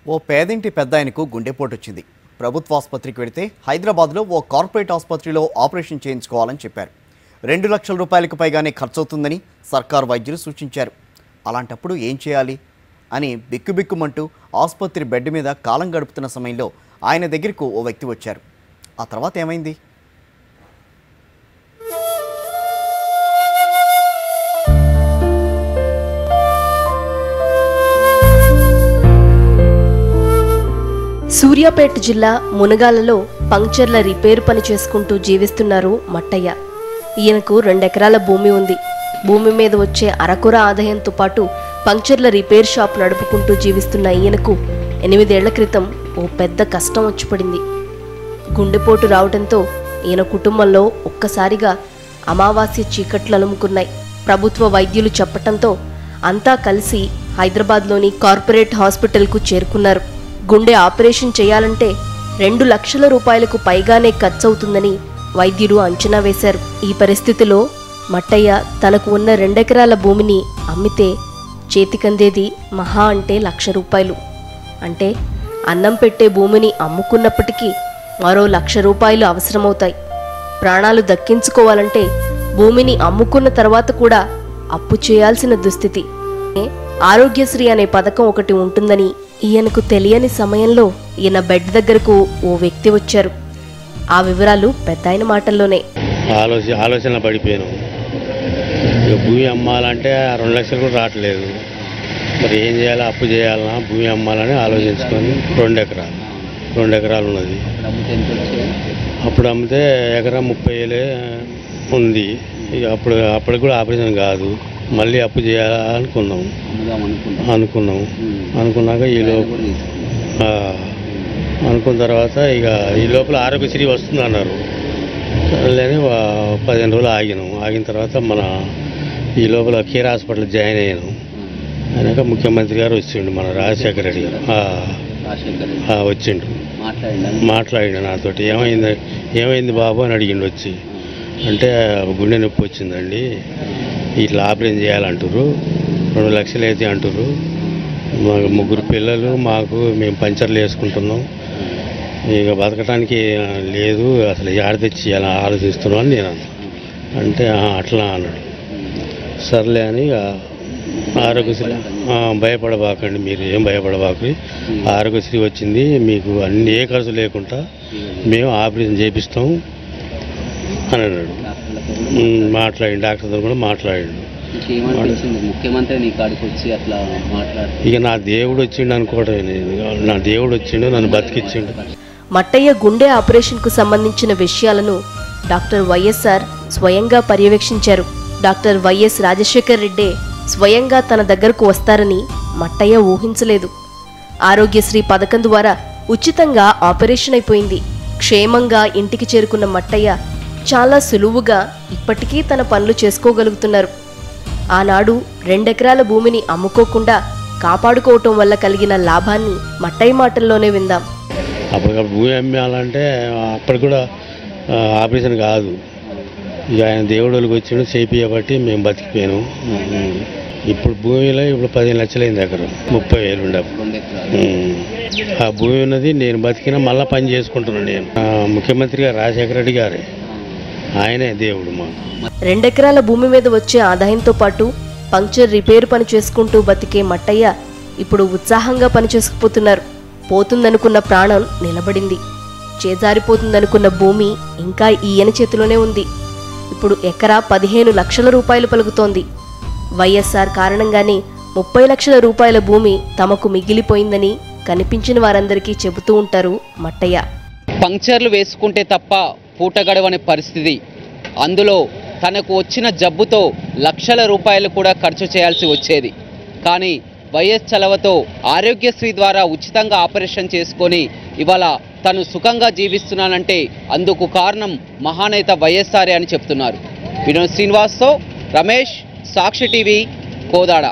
ఓ పేదింటి పెద్దాయనకు గుండెపోటు వచ్చింది. ప్రభుత్వ ఆసుపత్రికి వెళితే హైదరాబాద్లో ఓ కార్పొరేట్ ఆసుపత్రిలో ఆపరేషన్ చేయించుకోవాలని చెప్పారు. 2 లక్షల రూపాయలకు పైగానే ఖర్చవుతుందని సర్కారు వైద్యులు సూచించారు. అలాంటప్పుడు ఏం చేయాలి అని బిక్కుబిక్కుమంటూ ఆసుపత్రి బెడ్ మీద కాలం గడుపుతున్న సమయంలో ఆయన దగ్గరకు ఓ వ్యక్తి వచ్చారు. ఆ తర్వాత ఏమైంది? సూర్యాపేట జిల్లా మునగాలలో పంక్చర్ల రిపేరు పని చేసుకుంటూ జీవిస్తున్నారు మట్టయ్య. ఈయనకు 2 ఎకరాల భూమి ఉంది. భూమి మీద వచ్చే అరకొర ఆదాయంతో పాటు పంక్చర్ల రిపేర్ షాప్ నడుపుకుంటూ జీవిస్తున్న ఈయనకు 8 ఏళ్ల క్రితం ఓ పెద్ద కష్టం వచ్చి పడింది. గుండెపోటు రావడంతో ఈయన కుటుంబంలో ఒక్కసారిగా అమావాస్య చీకట్లు అలుముకున్నాయి. ప్రభుత్వ వైద్యులు చెప్పటంతో అంతా కలిసి హైదరాబాద్లోని కార్పొరేట్ హాస్పిటల్కు చేరుకున్నారు. గుండె ఆపరేషన్ చేయాలంటే 2 లక్షల రూపాయలకు పైగానే ఖర్చవుతుందని వైద్యులు అంచనా వేశారు. ఈ పరిస్థితిలో మట్టయ్య తనకు ఉన్న 2 ఎకరాల భూమిని అమ్మితే చేతికందేది మహా అంటే 1 లక్ష రూపాయలు. అంటే అన్నం పెట్టే భూమిని అమ్ముకున్నప్పటికీ మరో 1 లక్ష రూపాయలు అవసరమవుతాయి. ప్రాణాలు దక్కించుకోవాలంటే భూమిని అమ్ముకున్న తర్వాత కూడా అప్పు చేయాల్సిన దుస్థితి. ఆరోగ్యశ్రీ అనే పథకం ఒకటి ఉంటుందని ఈయనకు తెలియని సమయంలో ఈయన బెడ్ దగ్గరకు ఓ వ్యక్తి వచ్చారు. ఆ వివరాలు పెద్దాయన మాటల్లోనే. ఆలోచన పడిపోయాను. భూమి అమ్మాలంటే 2 లక్షలు కూడా రావట్లేదు. మరి ఏం చేయాలి? అప్పు చేయాలన్నా భూమి అమ్మాలని ఆలోచించుకొని 2 ఎకరాలు ఉన్నది. అప్పుడు అమ్మితే ఎకరా 30,000 ఉంది. ఇక అప్పటికి కూడా ఆపరేషన్ కాదు. మళ్ళీ అప్పు చేయాలనుకున్నాము. అనుకున్నాక అనుకున్న తర్వాత ఇక ఈ లోపల ఆరోగ్యశ్రీ వస్తుంది అన్నారు. సరేలేని 15 రోజులు ఆగిన తర్వాత ఈ లోపల కేర్ హాస్పిటల్ జాయిన్ అయ్యాను. అయినాక ముఖ్యమంత్రి గారు వచ్చిండు, మన రాజశేఖర రెడ్డి గారు వచ్చిండు. మాట్లాడిండు నాతోటి. ఏమైంది బాబు అని అడిగిండు వచ్చి. అంటే గుండె నొప్పి వచ్చిందండి, ఇట్లా ఆపరేషన్ చేయాలంటారు, 2 లక్షలు అయితే అంటారు, మాకు 3 పిల్లలు, మేము పంచర్లు వేసుకుంటున్నాం, ఇక బతకటానికి లేదు, అసలు ఏడ తెచ్చి ఇలా ఆలోచిస్తున్నాం అని నేను అంటే అట్లా అన్నాడు. సర్లే అని ఆరోగ్యశ్రీ భయపడబాకండి, మీరు ఏం భయపడబాకండి, ఆరోగ్యశ్రీ వచ్చింది, మీకు అన్ని ఏ ఖర్చు లేకుండా మేము ఆపరేషన్ చేపిస్తాం అని అన్నాడు. మాట్లాడి డాక్టర్తో కూడా మాట్లాడిండు. ముఖ్యమంత్రి కాడికి వచ్చి అట్లా మాట్లాడు. ఇక నా దేవుడు వచ్చిండు అనుకోవటమే. నా దేవుడు వచ్చిండు, నన్ను బతికిచ్చిండు. మట్టయ్య గుండె ఆపరేషన్కు సంబంధించిన విషయాలను డాక్టర్ వైఎస్ఆర్ స్వయంగా పర్యవేక్షించారు. డాక్టర్ వైఎస్ రాజశేఖర్ రెడ్డి స్వయంగా తన దగ్గరకు వస్తారని మట్టయ్య ఊహించలేదు. ఆరోగ్యశ్రీ పథకం ద్వారా ఉచితంగా ఆపరేషన్ అయిపోయింది. క్షేమంగా ఇంటికి చేరుకున్న మట్టయ్య చాలా సులువుగా ఇప్పటికీ తన పనులు చేసుకోగలుగుతున్నారు. ఆనాడు 2 ఎకరాల భూమిని అమ్ముకోకుండా కాపాడుకోవటం వల్ల కలిగిన లాభాన్ని మట్టయ్య మాటల్లోనే విందాం. అప్పటికప్పుడు భూమి అమ్మాలంటే అప్పటికి కూడా ఆపరేషన్ కాదు. ఇక ఆయన దేవుడికి వచ్చిండు, చేపియబట్టి మేము బతికిపోయాను. ఇప్పుడు భూమిలో 15 లక్షలు అయింది, ఎకరం 30,000 ఉండే. ఆ భూమి ఉన్నది, నేను బతికినా మళ్ళీ పని చేసుకుంటున్నాను. నేను ముఖ్యమంత్రి గారు రాజశేఖర రెడ్డి గారే, ఆయనే దేవుడు మాకు. 2 ఎకరాల భూమి మీద వచ్చే ఆదాయంతో పాటు పంక్చర్ రిపేరు పని చేసుకుంటూ బతికే మట్టయ్య ఇప్పుడు ఉత్సాహంగా పనిచేసుకుపోతున్నారు. పోతుందనుకున్న ప్రాణం నిలబడింది. చేజారిపోతుందనుకున్న భూమి ఇంకా ఈయన చేతిలోనే ఉంది. ఇప్పుడు ఎకరా 15 లక్షల రూపాయలు పలుకుతోంది. వైఎస్ఆర్ కారణంగానే 30 లక్షల రూపాయల భూమి తమకు మిగిలిపోయిందని కనిపించిన వారందరికీ చెబుతూ ఉంటారు మట్టయ్య. పంక్చర్లు వేసుకుంటే తప్ప పూట గడవని పరిస్థితి. అందులో తనకు వచ్చిన జబ్బుతో లక్షల రూపాయలు కూడా ఖర్చు చేయాల్సి వచ్చేది. కానీ వైఎస్ చలవతో ఆరోగ్యశ్రీ ద్వారా ఉచితంగా ఆపరేషన్ చేసుకొని ఇవాళ తను సుఖంగా జీవిస్తున్నానంటే అందుకు కారణం మహానేత వైఎస్ఆర్ అని చెప్తున్నారు. వినోద్ శ్రీనివాస్తో రమేష్, సాక్షి టీవీ, కోదాడ.